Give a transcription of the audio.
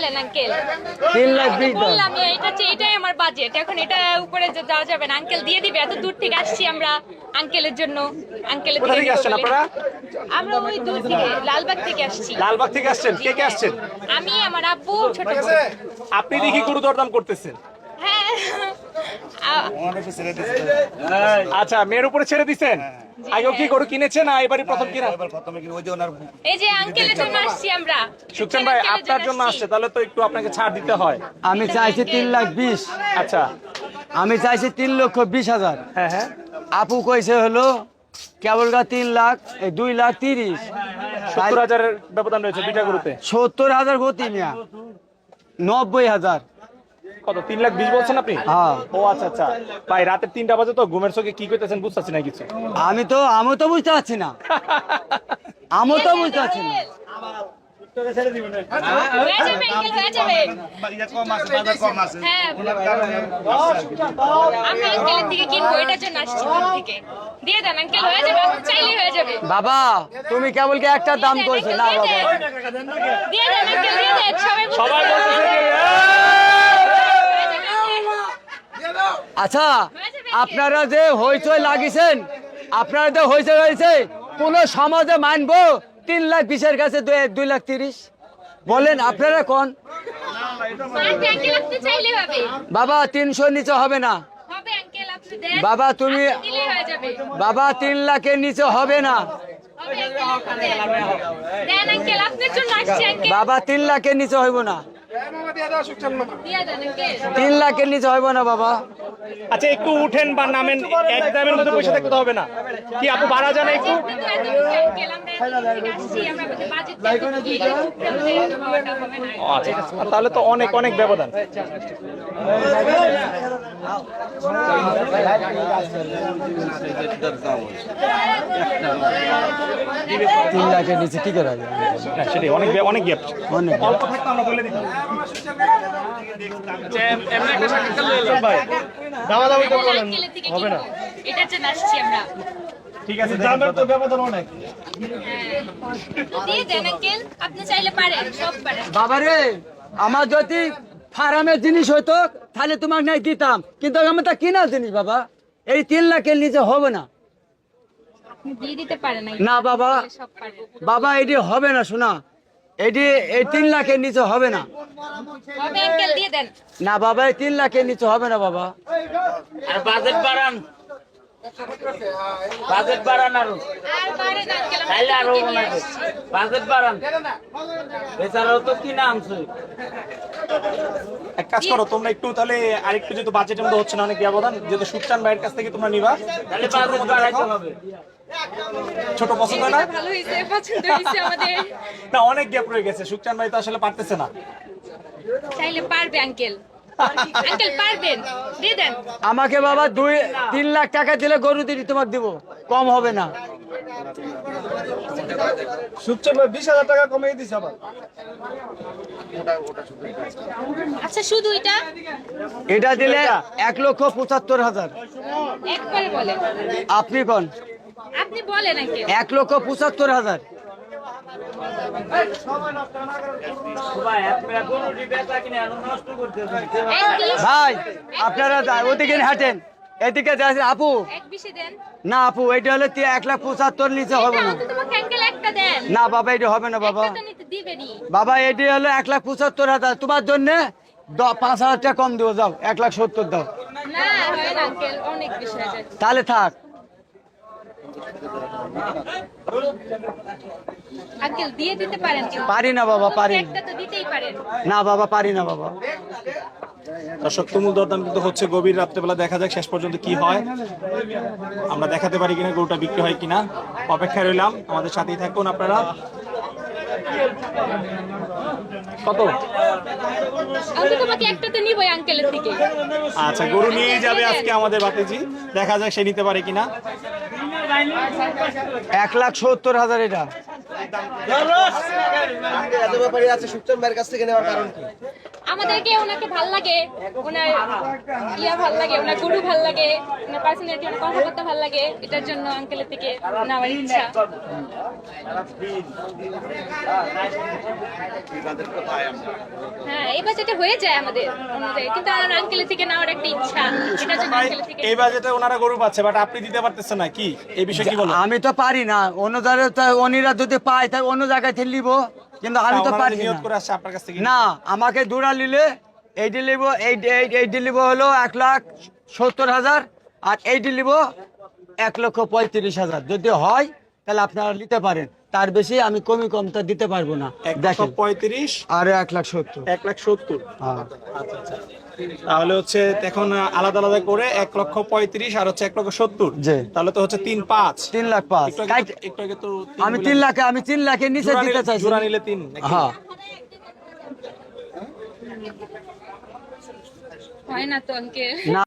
বলেন আঙ্কেল। 3,20,000 বললাম এটাই আমার বাজেট। এখন এটা উপরে যাওয়া যাবে না। আঙ্কেল দিয়ে দিবে, এত দূর থেকে আসছি আমরা আঙ্কেলের জন্য। আঙ্কেলের কোথা থেকে আসছেন আপনারা? আমরা ওই দূর থেকে লালবাগ থেকে আসছি। লালবাগ থেকে আসছেন? কে কে আসছেন? আমি, আমার আব্বু, ছোট বোন। আপনি দেখি গরু দরদাম করতেছেন। হ্যাঁ। আচ্ছা, মেয়ের উপরে ছেড়ে দিছেন? আগে কি গরু কিনেছেন না এবারই প্রথম কিনা? এই যে আঙ্কেলের জন্য আসছি আমরা। সুকচান ভাই আপনার জন্য আসছে, তাহলে তো একটু আপনাকে ছাড় দিতে হয়। আমি চাইছি 3,20,000। আচ্ছা, আমি চাইছি 3,20,000। হ্যাঁ হ্যাঁ, আপু কইছে হলো কেবলগা 2,30,000। 70,000-এর ব্যবধান রয়েছে দুইটা গরুতে। 70,000 গতি মিয়া, 90,000। কত? 3,20,000 বলছেন আপনি? হ্যাঁ। ও আচ্ছা আচ্ছা ভাই, রাতে 3টা বাজে তো ঘুমের চোখে কি করতেছেন বুঝতেছি না কিছু। আমি তো বুঝতে পারছি না। আমি তো বুঝতে পারছি না। হয়ে যাবে আঙ্কেল, হয়ে যাবে। হ্যাঁ, আমি আঙ্কেলের থেকে কিনবো, এটার জন্য আসছি দূর থেকে। দিয়ে দেন আঙ্কেল, হয়ে যাবে, আপনি চাইলেই হয়ে যাবে। বাবা তুমি কেবল কি একটা দাম কইছো না বাবা? দিয়ে দেন আঙ্কেল, দিয়ে দেন। সবাই বলতেছে যে, আচ্ছা, আপনারা যে হইচই লাগিয়েছেন, আপনারা যে হইচই হয়েছে, কোন সমাজে মানবো 3,20,000 কাছে 2,30,000? বলেন আপনারা কোন? মানবে আঙ্কেল, আপনি চাইলেই হবে। বাবা 300 নিচে হবে না। হবে আঙ্কেল, আপনি দেন। বাবা তুমি, আপনি দিলেই হয়ে যাবে। বাবা 3 লাখের নিচে হবে না। হবে আঙ্কেল, আপনি দেন। দেন আঙ্কেল, আপনার জন্য আসছি আঙ্কেল। বাবা 3 লাখের নিচে হইব না। দিয়ে দেন আঙ্কেল। 3 লাখের নিচে হইব না বাবা। আচ্ছা একটু উঠেন বা নামেন, এক দামের মধ্যে পয়সা দেখতে হবে না কি? আপু বাড়া জানা একটু। আঙ্কেল, আমরা এত দূর থেকে আসছি, আমরা বলতে বাজেট দেখি, হওয়াটা হবে না। ও আচ্ছা, তাহলে তো অনেক অনেক ব্যবধান। তিন লাখের নিচে কি করে হবে? হ্যাঁ সেটাই, অনেক অনেক গ্যাপ। অনেক। অল্প থাকতে আমরা বলে দিতাম ভাই, দাওয়া দাওয়া তো বলেন আঙ্কেলের থেকে হবে না। কিনবো, এটার জন্য আসছি আমরা। ঠিক আছে, দামের তো ব্যবধান অনেক। দিয়ে দেন আঙ্কেল, আপনি চাইলে পারেন, সব পারেন। বাবারে, আমার যদি ফার্মের জিনিস হইতো তাহলে তোমাকে নাই দিতাম, কিন্তু আমার তা কিনা জিনিস বাবা। এই 3 লাখের নিচে হবে না। আপনি দিয়ে দিতে পারেন না বাবা, সব পারেন। বাবা এটি হবে না, শোনা, এটি এই 3 লাখের নিচে হবে না। হবে আঙ্কেল, দিয়ে দেন। না বাবা, এই 3 লাখের নিচে হবে না বাবা। আর বাজেট বাড়ান, বাজেট বাড়ান আরো, আর পারেন আঙ্কেল, তাইলে আরো আমরা মনে হয় বাজেট বাড়ান। এছাড়াও তো কি নাম এক কাজ করো তোমরা একটু, তাহলে আরেকটু যেহেতু বাজেটের মধ্যে হচ্ছে না অনেক ব্যবধান, যেহেতু সুকচান ভাইয়ের কাছ থেকে তোমরা নিবা, তাহলে বাজেট বাড়াইতে হবে। ছোট পছন্দ হয় না? ভালো হয়েছে, পছন্দ হয়েছে আমাদের। না অনেক গ্যাপ রয়ে গেছে, সুকচান ভাই তো আসলে পারতেছে না। চাইলে পারবে আঙ্কেল, আঙ্কেল পারবেন, দিয়ে দেন। আমাকে বাবা 2-3 লাখ টাকা দিলে গরু দিদি তোমাকে দিব, কম হবে না। সুকচান ভাই 20,000 টাকা কমিয়ে দিছে আবার। আচ্ছা শুধু এটা এটা দিলে 1,75,000। একবারে বলেন, আপনি কোন? আপনি বলেন আঙ্কেল। 1,75,000। ভাই আপনারা গরুটি বেচা কিনে আরো নষ্ট করতেছেন। ভাই আপনারা ওদিকে হাঁটেন, এদিকে যাচ্ছেন আপু। এক বিশে দেন। না আপু, এটা হলে 1,75,000 নিচে হবে না। এটা তোমাকে আঙ্কেল একটা দেন। না বাবা, এটা হবে না বাবা। একটা তো নিতে দিবেনি। বাবা এটি হলো 1,75,000, তোমার জন্য 5,000 টাকা কম দেবো, যাও 1,70,000 দাও। না হয় না আঙ্কেল, অনেক বেশি হয়ে যায়। তাহলে থাক। আঙ্কেল দিয়ে দিতে পারেন কিন্তু। পারি না বাবা, পারি না। একটা তো দিতেই পারেন। না বাবা, পারি না বাবা। দর্শক তুমুল দরদাম কিন্তু হচ্ছে, গভীর রাত্রেবেলা দেখা যাক শেষ পর্যন্ত কি হয়, আমরা দেখাতে পারি কিনা, গরুটা বিক্রি হয় কিনা, অপেক্ষায় রইলাম। আমাদের সাথেই থাকুন আপনারা। কত? আমি তোমাকে একটা তো নিবই আঙ্কেলের থেকে। আচ্ছা, গরু নিয়েই যাবে আজকে আমাদের বাতিজি, দেখা যাক সে নিতে পারে কিনা। 1,70,000 এটা। আমাদেরকে ওনাকে ভাল লাগে, ওনার ভাল লাগে, ওনার গরু ভাল লাগে, ওনার পার্সোনালিটি, ওনার কথাবার্তা ভাল লাগে, এটার জন্য আঙ্কেলের থেকে নেওয়ার ইচ্ছা। হ্যাঁ, এই বাজেটে হয়ে যায় আমাদের অনুযায়ী, কিন্তু আমার আঙ্কেলের থেকে নেওয়ার একটা ইচ্ছা, এটার জন্য আঙ্কেলের থেকে। এই বাজেটে ওনারা গরু পাচ্ছে বাট আপনি দিতে পারতেছেন না, কি এই বিষয়ে কি বলবো? আমি তো পারি না, অন্য জায়গায় অন্যরা যদি পায় তাই অন্য জায়গায় থেকে নিব, কিন্তু আমি তো ওনারা পারি নিয়ত না। করে আসছে আপনার কাছ থেকে না, আমাকে দুরা নিলে এইটি নিব, এইটি নিব হলো 1,70,000, আর এইটি নিব 1,35,000। যদি হয় তাহলে আপনারা নিতে পারেন, তার বেশি আমি কমটা দিতে পারবো না। 1,35,000 আর 1,70,000। 1,70,000। হ্যাঁ। আচ্ছা আচ্ছা, তাহলে হচ্ছে এখন আলাদা আলাদা করে 1,35,000 আর হচ্ছে 1,70,000। জি। তাহলে তো হচ্ছে 3,5,000। 3,05,000 একটু আগে তো আমি 3 লাখের নিচে দিতে চাইছি। জোড়া নিলে 3 নাকি? হ্যাঁ। হয় না তো আঙ্কেল। না।